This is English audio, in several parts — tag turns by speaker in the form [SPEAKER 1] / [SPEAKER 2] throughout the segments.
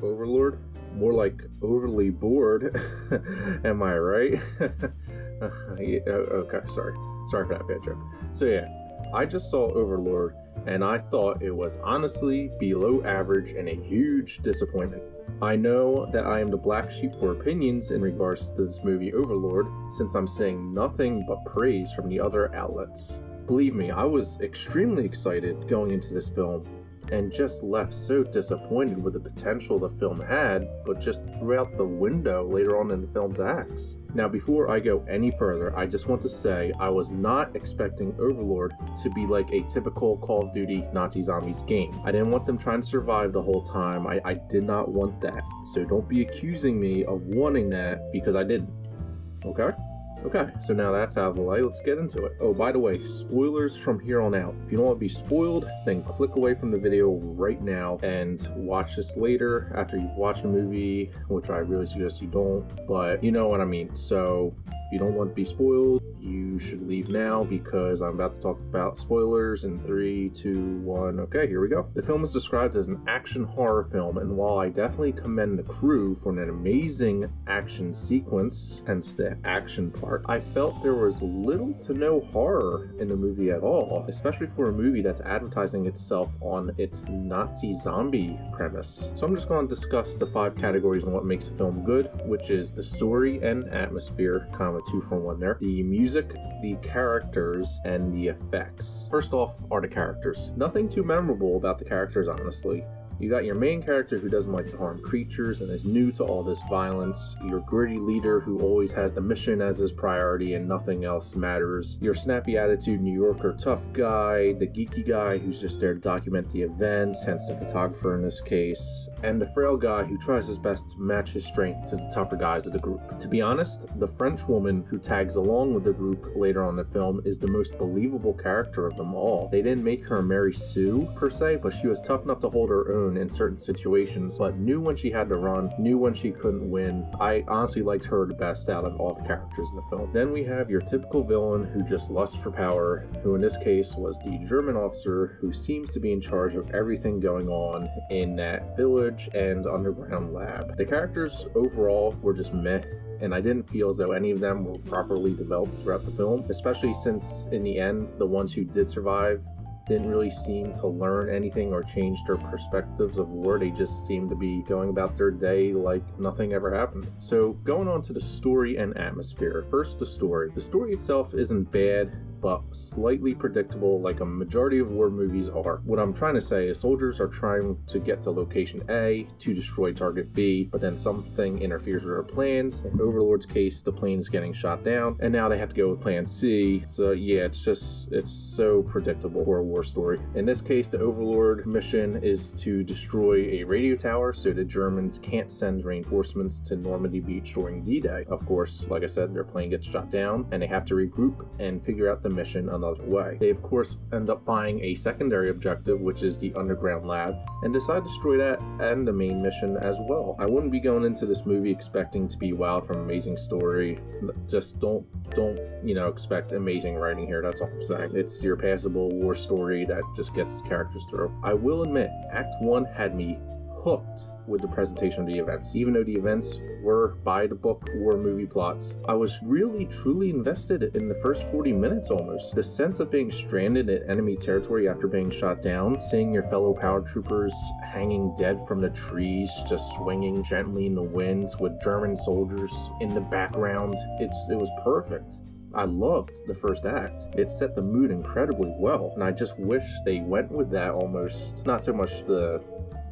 [SPEAKER 1] Overlord? More like overly bored. Am I right? Yeah, okay, sorry for that bad joke. So yeah, I just saw Overlord and I thought it was honestly below average and a huge disappointment. I know that I am the black sheep for opinions in regards to this movie Overlord, since I'm seeing nothing but praise from the other outlets. Believe me, I was extremely excited going into this film, and just left so disappointed with the potential the film had, but just threw out the window later on in the film's acts. Now before I go any further, I just want to say I was not expecting Overlord to be like a typical Call of Duty Nazi Zombies game. I didn't want them trying to survive the whole time. I did not want that. So don't be accusing me of wanting that because I didn't. Okay? Okay, so now that's out of the way, let's get into it. Oh, by the way, spoilers from here on out. If you don't want to be spoiled, then click away from the video right now and watch this later after you've watched the movie, which I really suggest you don't, but you know what I mean. So if you don't want to be spoiled, you should leave now because I'm about to talk about spoilers in 3, 2, 1. Okay, here we go. The film is described as an action horror film, and while I definitely commend the crew for an amazing action sequence, hence the action part, I felt there was little to no horror in the movie at all, especially for a movie that's advertising itself on its Nazi zombie premise. So I'm just going to discuss the 5 categories on what makes a film good, which is the story and atmosphere, kind of a 2-for-1 there, the music, the characters, and the effects. First off are the characters. Nothing too memorable about the characters, honestly. You got your main character who doesn't like to harm creatures and is new to all this violence, your gritty leader who always has the mission as his priority and nothing else matters, your snappy attitude New Yorker tough guy, the geeky guy who's just there to document the events, hence the photographer in this case, and the frail guy who tries his best to match his strength to the tougher guys of the group. To be honest, the French woman who tags along with the group later on in the film is the most believable character of them all. They didn't make her Mary Sue per se, but she was tough enough to hold her own in certain situations, but knew when she had to run, knew when she couldn't win. I honestly liked her the best out of all the characters in the film. Then we have your typical villain who just lusts for power, who in this case was the German officer who seems to be in charge of everything going on in that village and underground lab. The characters overall were just meh, and I didn't feel as though any of them were properly developed throughout the film, especially since in the end, the ones who did survive didn't really seem to learn anything or change their perspectives of war. They just seemed to be going about their day like nothing ever happened. So going on to the story and atmosphere. First, the story. The story itself isn't bad, but slightly predictable like a majority of war movies are. What I'm trying to say is soldiers are trying to get to location A to destroy target B, but then something interferes with their plans. In Overlord's case, the plane is getting shot down, and now they have to go with plan C. So yeah, it's so predictable for a war story. In this case, the Overlord mission is to destroy a radio tower so the Germans can't send reinforcements to Normandy Beach during D-Day. Of course, like I said, their plane gets shot down, and they have to regroup and figure out the mission another way. They of course end up finding a secondary objective, which is the underground lab, and decide to destroy that and the main mission as well. I wouldn't be going into this movie expecting to be wowed from amazing story. Just don't expect amazing writing here. That's all I'm saying. It's your passable war story that just gets the characters through. I will admit, Act 1 had me hooked with the presentation of the events. Even though the events were by the book war movie plots, I was really truly invested in the first 40 minutes almost. The sense of being stranded in enemy territory after being shot down, seeing your fellow paratroopers hanging dead from the trees, just swinging gently in the winds with German soldiers in the background, it was perfect. I loved the first act. It set the mood incredibly well, and I just wish they went with that almost, not so much the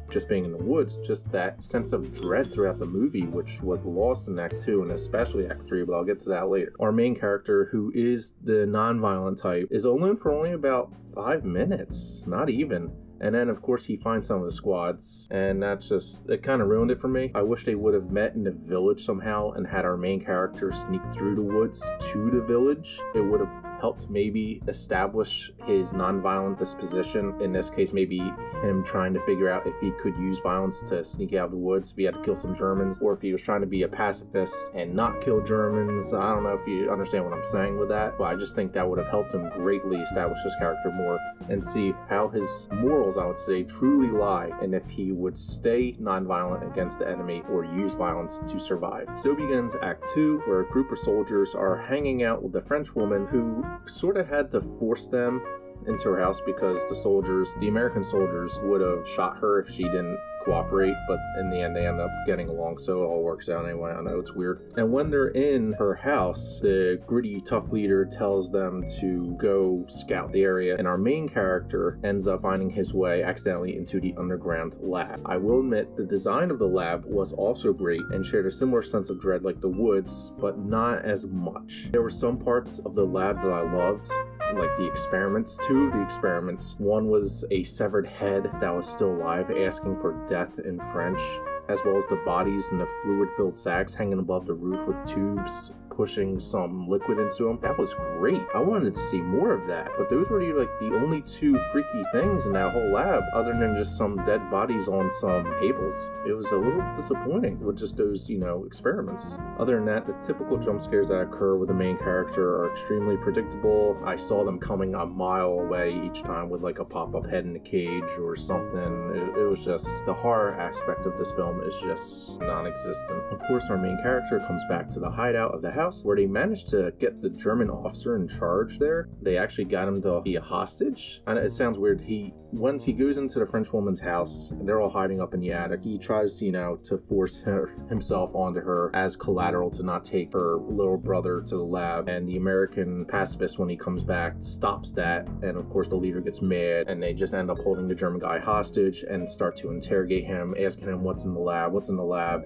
[SPEAKER 1] just being in the woods, just that sense of dread throughout the movie, which was lost in Act 2 and especially Act 3, but I'll get to that later. Our main character, who is the non-violent type, is alone for only about 5 minutes, not even. And then of course he finds some of the squads, and it kind of ruined it for me. I wish they would have met in the village somehow and had our main character sneak through the woods to the village. It would have helped maybe establish his non-violent disposition. In this case, maybe him trying to figure out if he could use violence to sneak out of the woods, if he had to kill some Germans, or if he was trying to be a pacifist and not kill Germans. I don't know if you understand what I'm saying with that, but I just think that would have helped him greatly establish his character more and see how his morals, I would say, truly lie, and if he would stay non-violent against the enemy or use violence to survive. So begins Act 2, where a group of soldiers are hanging out with the French woman who sort of had to force them into her house because the American soldiers would have shot her if she didn't cooperate, but in the end they end up getting along, so it all works out anyway. I know it's weird. And when they're in her house, the gritty tough leader tells them to go scout the area, and our main character ends up finding his way accidentally into the underground lab. I will admit the design of the lab was also great and shared a similar sense of dread like the woods, but not as much. There were some parts of the lab that I loved, like the experiments. Two of the experiments, one was a severed head that was still alive asking for death in French, as well as the bodies in the fluid-filled sacks hanging above the roof with tubes pushing some liquid into them. That was great. I wanted to see more of that, but those were the only two freaky things in that whole lab, other than just some dead bodies on some tables. It was a little disappointing with just those, experiments. Other than that, the typical jump scares that occur with the main character are extremely predictable. I saw them coming a mile away each time with like a pop-up head in a cage or something. It was just, the horror aspect of this film is just non-existent. Of course, our main character comes back to the hideout of the house, where they managed to get the German officer in charge there. They actually got him to be a hostage. And it sounds weird. When he goes into the French woman's house, and they're all hiding up in the attic, he tries to force himself onto her as collateral to not take her little brother to the lab. And the American pacifist, when he comes back, stops that. And of course, the leader gets mad, and they just end up holding the German guy hostage and start to interrogate him, asking him what's in the lab.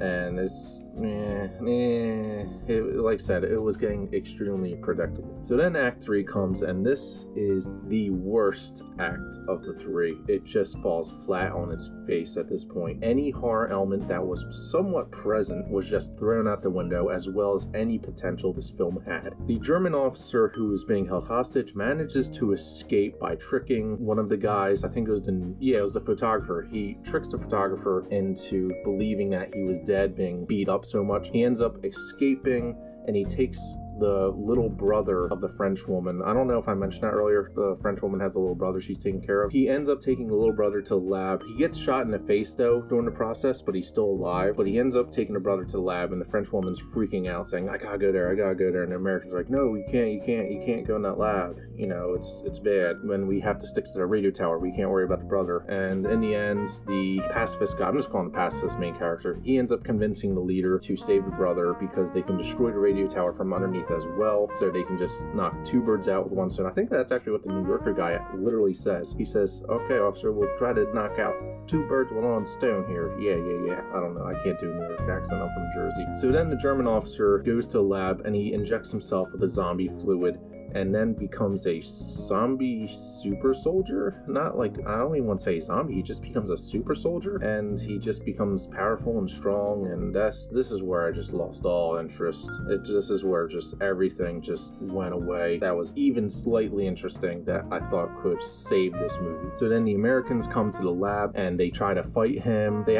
[SPEAKER 1] And it's like I said, it was getting extremely predictable. So then Act 3 comes, and this is the worst act of the three. It just falls flat on its face at this point. Any horror element that was somewhat present was just thrown out the window, as well as any potential this film had. The German officer who is being held hostage manages to escape by tricking one of the guys. I think it was the photographer. He tricks the photographer into believing that he was dead, being beat up so much. He ends up escaping, and he takes the little brother of the French woman. I don't know if I mentioned that earlier. The French woman has a little brother she's taking care of. He ends up taking the little brother to the lab. He gets shot in the face though during the process, but he's still alive. But he ends up taking the brother to the lab, and the French woman's freaking out, saying, I gotta go there. And the American's like, no, you can't go in that lab. It's bad. When we have to stick to the radio tower, we can't worry about the brother. And in the end, the pacifist guy, I'm just calling the pacifist main character, he ends up convincing the leader to save the brother because they can destroy the radio tower from underneath as well, so they can just knock two birds out with one stone. I think that's actually what the New Yorker guy literally says. He says, okay, officer, we'll try to knock out two birds with one stone here. Yeah. I don't know. I can't do a New York accent. I'm from Jersey. So then the German officer goes to the lab, and he injects himself with a zombie fluid, and then becomes a zombie super soldier. Not like, I don't even want to say zombie, he just becomes a super soldier, and he just becomes powerful and strong, and this is where I just lost all interest. This is where just everything just went away that was even slightly interesting that I thought could save this movie. So then the Americans come to the lab, and they try to fight him. They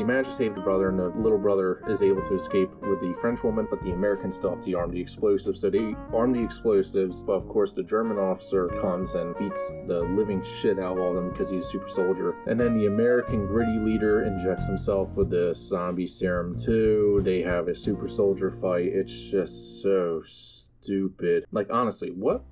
[SPEAKER 1] manage to save the brother, and the little brother is able to escape with the French woman, but the Americans still have to arm the explosives. So they arm the explosives. But of course, the German officer comes and beats the living shit out of all of them because he's a super soldier. And then the American gritty leader injects himself with the zombie serum too. They have a super soldier fight. It's just so stupid. Like, honestly, what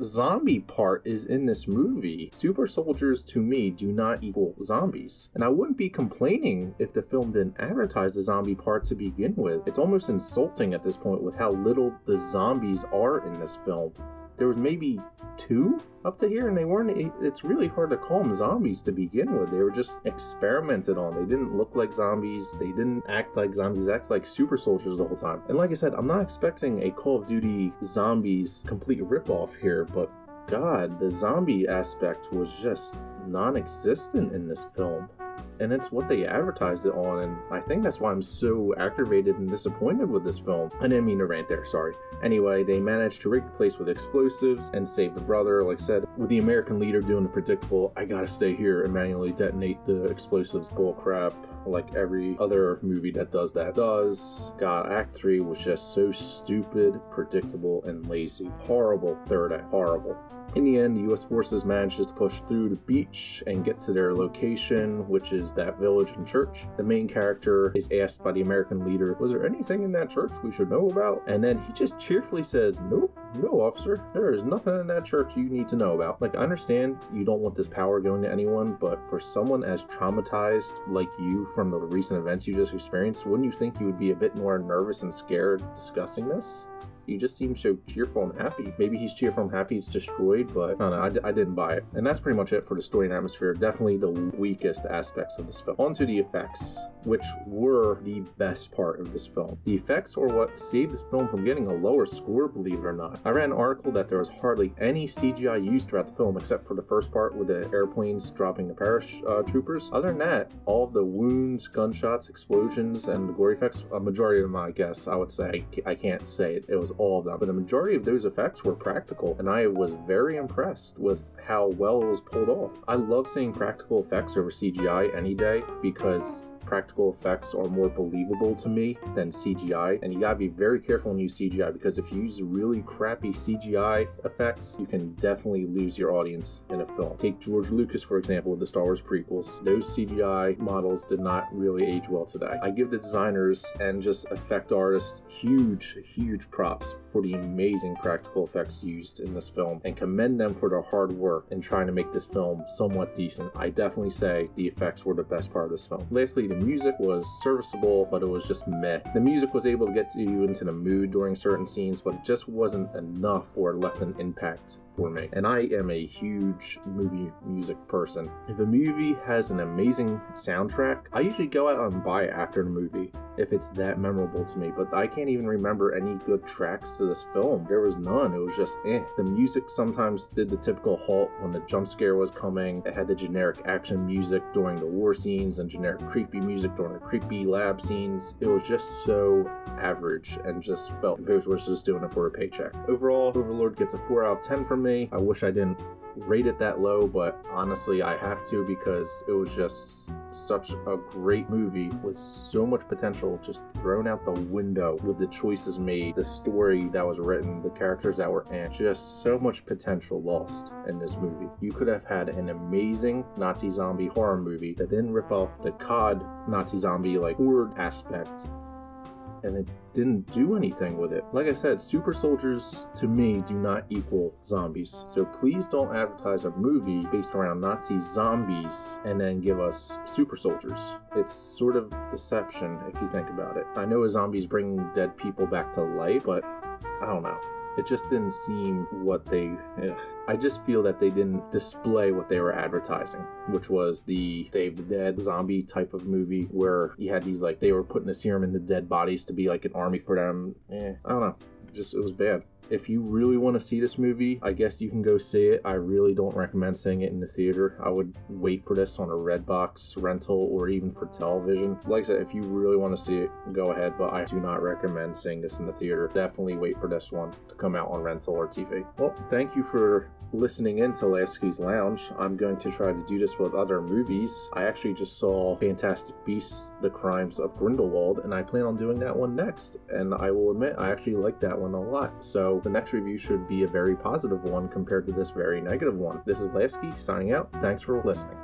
[SPEAKER 1] zombie part is in this movie? Super soldiers, to me, do not equal zombies. And I wouldn't be complaining if the film didn't advertise the zombie part to begin with. It's almost insulting at this point with how little the zombies are in this film. There was maybe 2 up to here, and they weren't, it's really hard to call them zombies to begin with. They were just experimented on. They didn't look like zombies. They didn't act like zombies. They acted like super soldiers the whole time. And like I said, I'm not expecting a Call of Duty Zombies complete ripoff here, but God, the zombie aspect was just non-existent in this film. and it's what they advertised it on, and I think that's why I'm so aggravated and disappointed with this film. I didn't mean to rant there, sorry. Anyway, they managed to rig the place with explosives and save the brother, like I said, with the American leader doing the predictable, I gotta stay here and manually detonate the explosives bullcrap, like every other movie that does that does. God, Act 3 was just so stupid, predictable, and lazy. Horrible third act, horrible. In the end, the U.S. forces manages to push through the beach and get to their location, which is that village and church. The main character is asked by the American leader, was there anything in that church we should know about? And then he just cheerfully says, nope, no officer, there is nothing in that church you need to know about. Like, I understand you don't want this power going to anyone, but for someone as traumatized like you from the recent events you just experienced, wouldn't you think you would be a bit more nervous and scared discussing this? You just seem so cheerful and happy. Maybe he's cheerful and happy it's destroyed, but I don't know, I didn't buy it. And that's pretty much it for the story and atmosphere. Definitely the weakest aspects of this film. On to the effects, which were the best part of this film. The effects are what saved this film from getting a lower score, believe it or not. I read an article that there was hardly any CGI used throughout the film except for the first part with the airplanes dropping the paratroopers. Other than that, all of the wounds, gunshots, explosions, and the glory effects, a majority of them, I guess, I would say, I can't say it was all of them, but the majority of those effects were practical, and I was very impressed with how well it was pulled off. I love seeing practical effects over CGI any day because practical effects are more believable to me than CGI, and you gotta be very careful when you use CGI because if you use really crappy CGI effects, you can definitely lose your audience in a film. Take George Lucas, for example, with the Star Wars prequels. Those CGI models did not really age well today. I give the designers and just effect artists huge props for the amazing practical effects used in this film and commend them for their hard work in trying to make this film somewhat decent. I definitely say the effects were the best part of this film. Lastly, the music was serviceable, but it was just meh. The music was able to get you into the mood during certain scenes, but it just wasn't enough or it left an impact for me. And I am a huge movie music person. If a movie has an amazing soundtrack, I usually go out and buy it after the movie if it's that memorable to me, but I can't even remember any good tracks to this film. There was none. It was just The music sometimes did the typical halt when the jump scare was coming. It had the generic action music during the war scenes and generic creepy music during the creepy lab scenes. It was just so average and just felt composers were just doing it for a paycheck. Overall, Overlord gets a 4 out of 10 from me. I wish I didn't rate it that low, but honestly I have to because it was just such a great movie with so much potential just thrown out the window with the choices made, the story that was written, the characters that were in, just so much potential lost in this movie. You could have had an amazing Nazi zombie horror movie that didn't rip off the COD Nazi zombie like horde aspect, and it didn't do anything with it. Like I said, super soldiers to me do not equal zombies. So please don't advertise a movie based around Nazi zombies and then give us super soldiers. It's sort of deception if you think about it. I know a zombie's bringing dead people back to life, but I don't know. It just didn't seem what they... I just feel that they didn't display what they were advertising, which was the Save the Dead zombie type of movie where you had these, like, they were putting the serum in the dead bodies to be like an army for them. I don't know. It was bad. If you really want to see this movie, I guess you can go see it. I really don't recommend seeing it in the theater. I would wait for this on a Redbox rental or even for television. Like I said, if you really want to see it, go ahead, but I do not recommend seeing this in the theater. Definitely wait for this one to come out on rental or TV. Well, thank you for listening in to Lasky's Lounge. I'm going to try to do this with other movies. I actually just saw Fantastic Beasts: The Crimes of Grindelwald, and I plan on doing that one next. And I will admit, I actually like that one a lot. So the next review should be a very positive one compared to this very negative one. This is Lasky signing out. Thanks for listening.